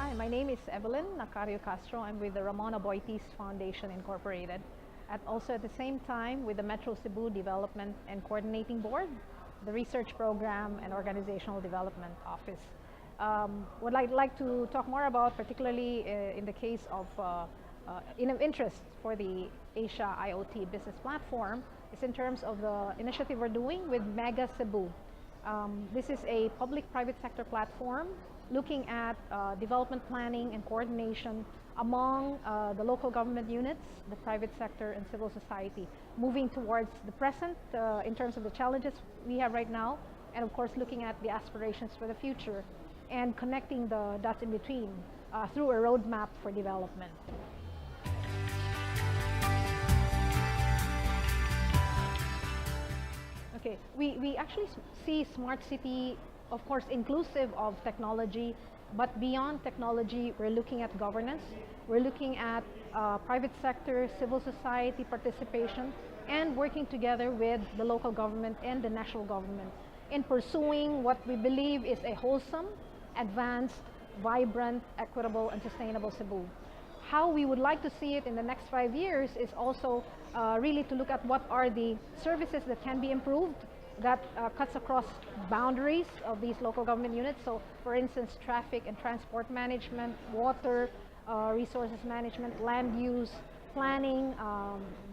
Hi, my name is Evelyn Nacario Castro. I'm with the Ramona Boitis Foundation Incorporated. Also at the same time with the Metro Cebu Development and Coordinating Board, the Research Program and Organizational Development Office. What I'd like to talk more about, particularly in the case of interest for the Asia IoT Business Platform, is in terms of the initiative we're doing with Mega Cebu. This is a public-private sector platform looking at development planning and coordination among the local government units, the private sector, and civil society, moving towards the present in terms of the challenges we have right now, and of course looking at the aspirations for the future, and connecting the dots in between through a roadmap for development. Okay, we actually see smart city, of course, inclusive of technology, but beyond technology, we're looking at governance, we're looking at private sector, civil society participation, and working together with the local government and the national government in pursuing what we believe is a wholesome, advanced, vibrant, equitable, and sustainable Cebu. How we would like to see it in the next 5 years is also really to look at what are the services that can be improved that cuts across boundaries of these local government units. So for instance, traffic and transport management, water, resources management, land use, planning,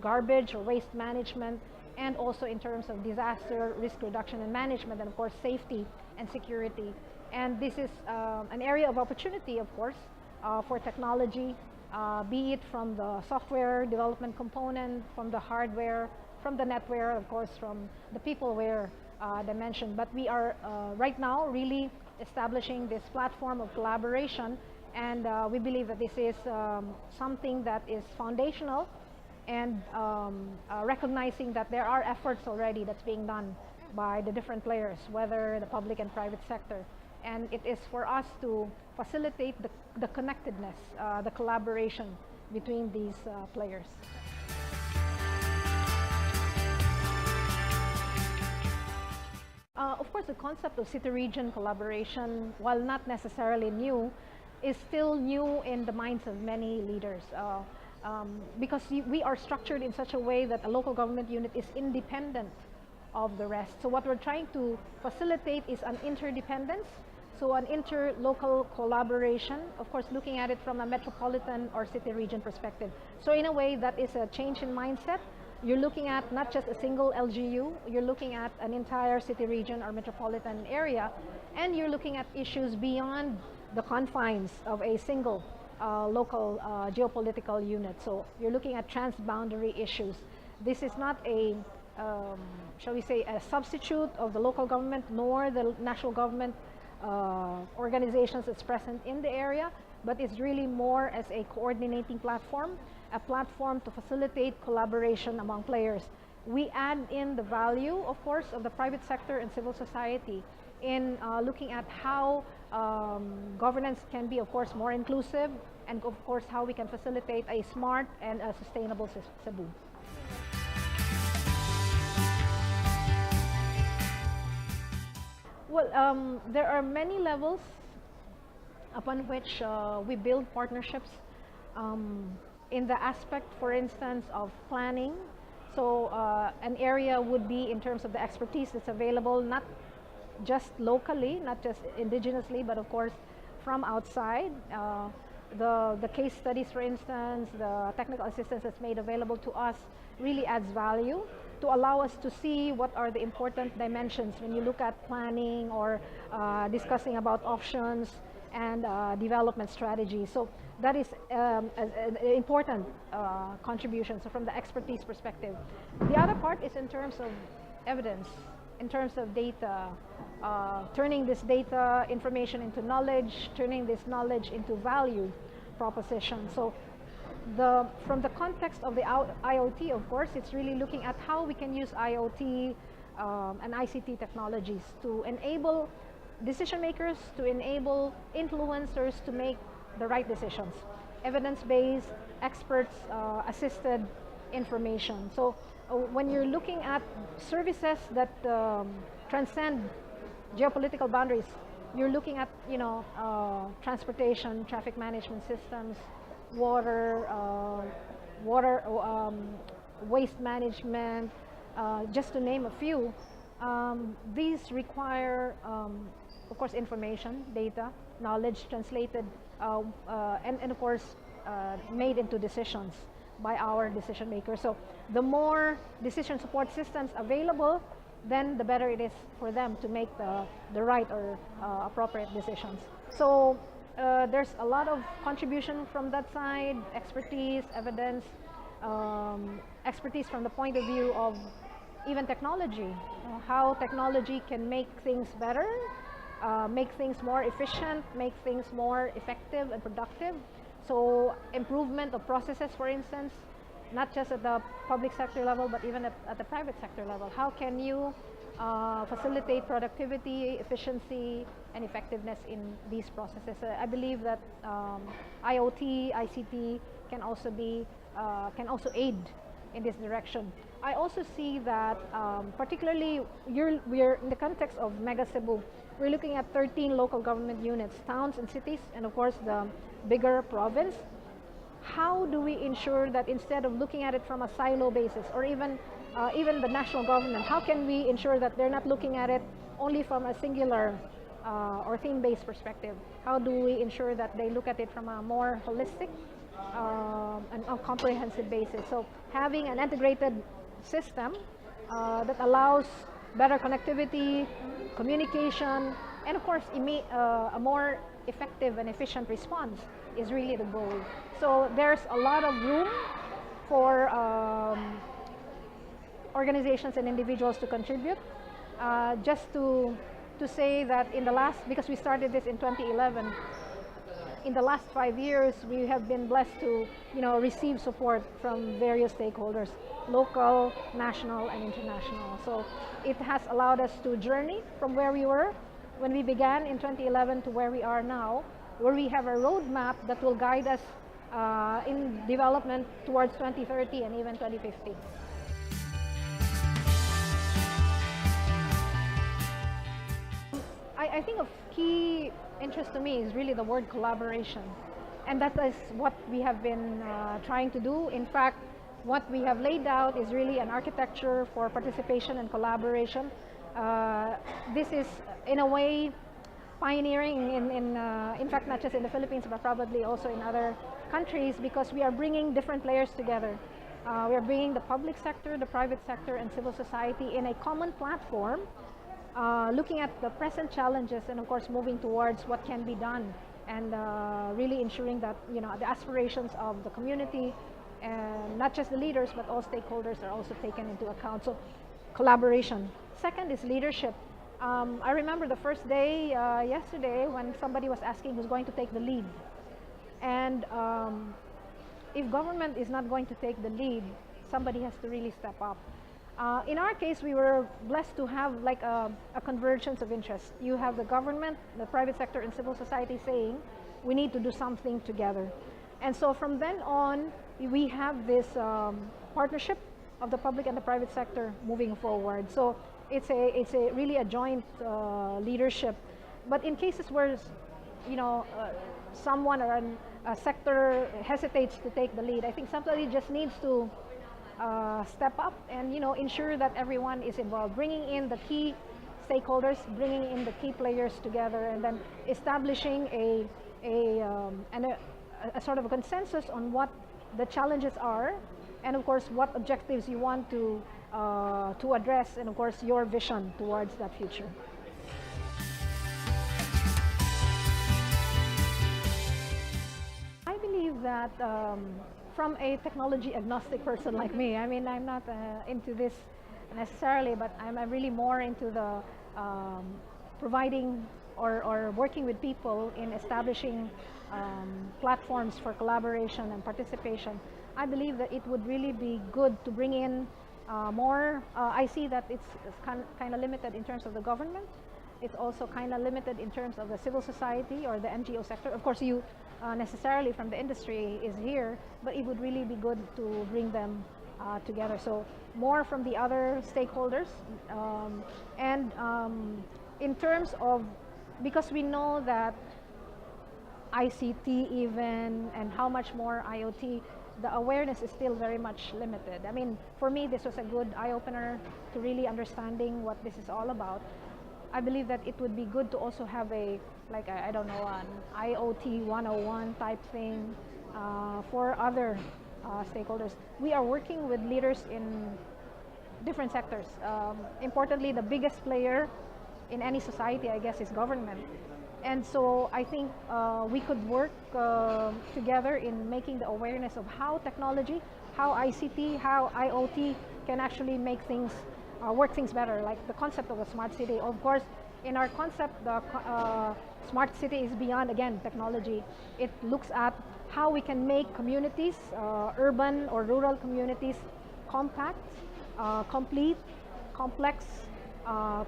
garbage or waste management, and also in terms of disaster risk reduction and management, and of course safety and security. And this is an area of opportunity, of course, for technology, be it from the software development component, from the hardware, from the netware, of course, from the peopleware dimension. But we are right now really establishing this platform of collaboration, and we believe that this is something that is foundational, and recognizing that there are efforts already that's being done by the different players, whether the public and private sector. And it is for us to facilitate the connectedness, the collaboration between these players. Of course, the concept of city-region collaboration, while not necessarily new, is still new in the minds of many leaders. Because we are structured in such a way that a local government unit is independent of the rest. So what we're trying to facilitate is an interdependence, so an inter-local collaboration, of course looking at it from a metropolitan or city-region perspective. So in a way, that is a change in mindset. You're looking at not just a single LGU, you're looking at an entire city region or metropolitan area, and you're looking at issues beyond the confines of a single local geopolitical unit. So you're looking at transboundary issues. This is not a, shall we say, a substitute of the local government nor the national government organizations that's present in the area, but it's really more as a coordinating platform, a platform to facilitate collaboration among players. We add in the value, of course, of the private sector and civil society in looking at how governance can be, of course, more inclusive, and of course, how we can facilitate a smart and a sustainable Cebu. Well, there are many levels upon which we build partnerships. In the aspect, for instance, of planning. So an area would be in terms of the expertise that's available, not just locally, not just indigenously, but of course from outside. The case studies, for instance, the technical assistance that's made available to us really adds value to allow us to see what are the important dimensions when you look at planning or discussing about options and development strategy. So that is an important contribution, so from the expertise perspective. The other part is in terms of evidence, in terms of data, turning this data information into knowledge, turning this knowledge into value proposition. So from the context of the IoT, of course, it's really looking at how we can use IoT and ICT technologies to enable decision makers, to enable influencers to make the right decisions, evidence-based, experts-assisted information. So when you're looking at services that transcend geopolitical boundaries, you're looking at, transportation, traffic management systems, water, waste management, just to name a few. These require, of course, information, data, knowledge translated, and of course, made into decisions by our decision makers. So the more decision support systems available, then the better it is for them to make the right or appropriate decisions. So there's a lot of contribution from that side, expertise, evidence, expertise from the point of view of even technology, how technology can make things better, make things more efficient, make things more effective and productive. So improvement of processes, for instance, not just at the public sector level, but even at the private sector level. How can you facilitate productivity, efficiency, and effectiveness in these processes? I believe that IoT, ICT can also aid in this direction. I also see that, particularly, we're in the context of Mega Cebu. We're looking at 13 local government units, towns and cities, and of course the bigger province. How do we ensure that instead of looking at it from a silo basis, or even the national government, how can we ensure that they're not looking at it only from a singular or theme-based perspective? How do we ensure that they look at it from a more holistic and a comprehensive basis? So having an integrated system that allows better connectivity, communication, and of course a more effective and efficient response is really the goal. So there's a lot of room for organizations and individuals to contribute. Just to say that in the last, because we started this in 2011, in the last 5 years, we have been blessed to, receive support from various stakeholders, local, national, and international. So it has allowed us to journey from where we were when we began in 2011 to where we are now, where we have a roadmap that will guide us in development towards 2030 and even 2050. I think of key interest to me is really the word collaboration. And that is what we have been trying to do. In fact, what we have laid out is really an architecture for participation and collaboration. This is, in a way, pioneering in fact, not just in the Philippines, but probably also in other countries, because we are bringing different players together. We are bringing the public sector, the private sector, and civil society in a common platform, looking at the present challenges and, of course, moving towards what can be done, and really ensuring that, the aspirations of the community, and not just the leaders, but all stakeholders are also taken into account. So collaboration. Second is leadership. I remember the first day yesterday when somebody was asking who's going to take the lead. And if government is not going to take the lead, somebody has to really step up. In our case, we were blessed to have like a convergence of interest. You have the government, the private sector, and civil society saying, we need to do something together. And so from then on, we have this partnership of the public and the private sector moving forward. So it's really a joint leadership. But in cases where, someone or a sector hesitates to take the lead, I think somebody just needs to step up and ensure that everyone is involved, bringing in the key stakeholders, bringing in the key players together, and then establishing a sort of a consensus on what the challenges are, and of course what objectives you want to address, and of course your vision towards that future. I believe that from a technology agnostic person like me, I mean, I'm not into this necessarily, but I'm really more into the providing or working with people in establishing platforms for collaboration and participation. I believe that it would really be good to bring in more. I see that it's kind of limited in terms of the government. It's also kind of limited in terms of the civil society or the NGO sector. Of course, you necessarily from the industry is here, but it would really be good to bring them together. So more from the other stakeholders. And in terms of because we know that ICT even and how much more IoT, the awareness is still very much limited. I mean, for me, this was a good eye-opener to really understanding what this is all about. I believe that it would be good to also have a, like, I don't know, an IoT 101 type thing for other stakeholders. We are working with leaders in different sectors. Importantly, the biggest player in any society, I guess, is government. And so I think we could work together in making the awareness of how technology, how ICT, how IoT can actually make things, work things better, like the concept of a smart city. Of course, in our concept, the smart city is beyond, again, technology. It looks at how we can make communities, urban or rural communities, compact, complete, complex,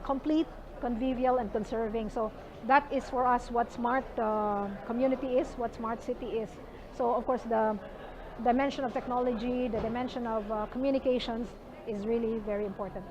complete, convivial, and conserving. So that is for us what smart community is, what smart city is. So of course the dimension of technology, the dimension of communications is really very important.